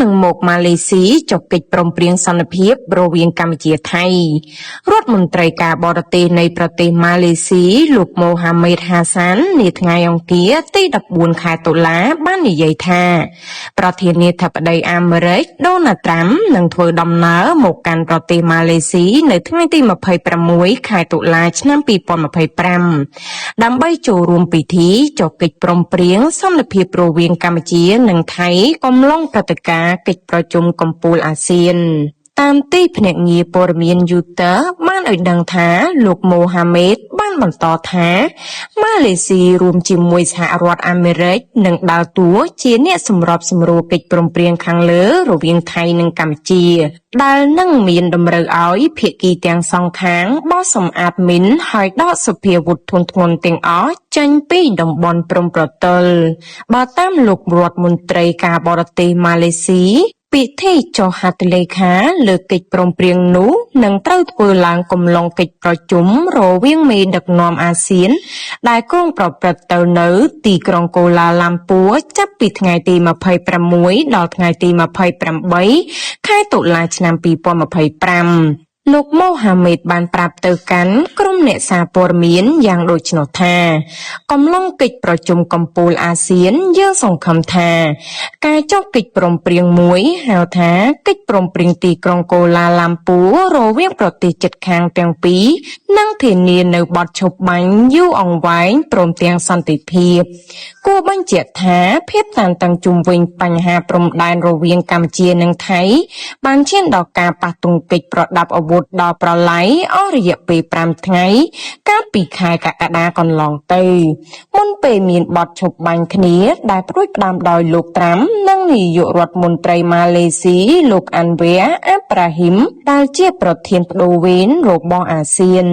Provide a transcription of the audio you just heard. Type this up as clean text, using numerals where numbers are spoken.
នឹងមកម៉ាឡេស៊ីចុះកិច្ចព្រមព្រៀងសន្តិភាពរវាងកម្ពុជាថៃរដ្ឋមន្ត្រីការបរទេសនៃប្រទេសម៉ាឡេស៊ីលោកម៉ូហាមេតហាសាននាថ្ងៃអង្គារទី14ខែតុលាបាននិយាយថាប្រធានាធិបតីអាមេរិកដូណាល់ត្រាំនឹងធ្វើដំណើរមកកាន់ប្រទេសម៉ាឡេស៊ីនៅថ្ងៃទី26ខែតុលាឆ្នាំ2025ដើម្បីចូលរួមពិធីចុះកិច្ចព្រមព្រៀងសន្តិភាពរវាងកម្ពុជានិងថៃកំឡុងព្រឹត្តិការណ៍កិច្ចប្រជុំកំពូលអាស៊ានតាមទីភ្នាក់ងារព័ត៌មាន Reuters បានឲ្យដឹងថាលោកម៉ូហាមេតបានបន្តថាម៉ាឡេស៊ីរួមជាមួយសហរដ្ឋអាមេរិកនឹងដើរតួជាអ្នកសម្របសម្រួលកិច្ចព្រមព្រៀងខាងលើរវាងថៃនិងកម្ពុជាដែលនឹងមានតម្រូវឲ្យភាគីទាំងសងខាងបោះសម្អាតមីនហើយដកសភាវុធធុនធ្ងន់ទាំងអស់ចេញពីតំបន់ព្រំប្រទល់បើតាមលោករដ្ឋមន្ត្រីការបរទេសម៉ាឡេស៊ីពិធីចុះហត្ថលេខាលើកិច្ចព្រមព្រៀងនោះនឹងត្រូវធ្វើឡើងកំឡុងកិច្ចប្រជុំរវាងមេដឹកនាំអាស៊ានដែលគ្រោងប្រព្រឹត្តទៅនៅទីក្រុងកូឡាឡាំពួរចាប់ពីថ្ងៃទី26ដល់ថ្ងៃទី28ខែតុលាឆ្នាំ2025លោកម៉ូហាមេតបានប្រាប់ទៅកាន់ក្រុមអ្នកសារព័ត៌មានយ៉ាងដូចនោះថាកំឡុងកិច្ចប្រជុំកំពូលអាស៊ានយើងសង្ឃឹមថាការចុះកិច្ចព្រមព្រៀងមួយហៅថាកិច្ចព្រមព្រៀងទីក្រុងកូឡាឡាំពួររវាងប្រទេសជិតខាងទាំងពីរនឹងធានានៅបទឈប់បាញ់យូរអង្វែងព្រមទាំងសន្តិភាពគួរបញ្ជាក់ថាភាពតានតឹងជុំវិញបញ្ហាព្រំដែនរវាងកម្ពុជានិងថៃបានឈានដល់ការប៉ះទង្គិចប្រដាប់អាវុធដល់ប្រឡាយអស់រយៈពេល5ថ្ងៃកាលពីខែកក្កដាកន្លងទៅមុនពេលមានបទឈប់បាញ់គ្នាដែលព្រួយផ្ដាំដោយលោកត្រាំនិងនាយករដ្ឋមន្ត្រីម៉ាឡេស៊ីលោកអាន់វែអាប់ប្រាហ៊ីមដែលជាប្រធានបដូវវេនរបស់អាស៊ាន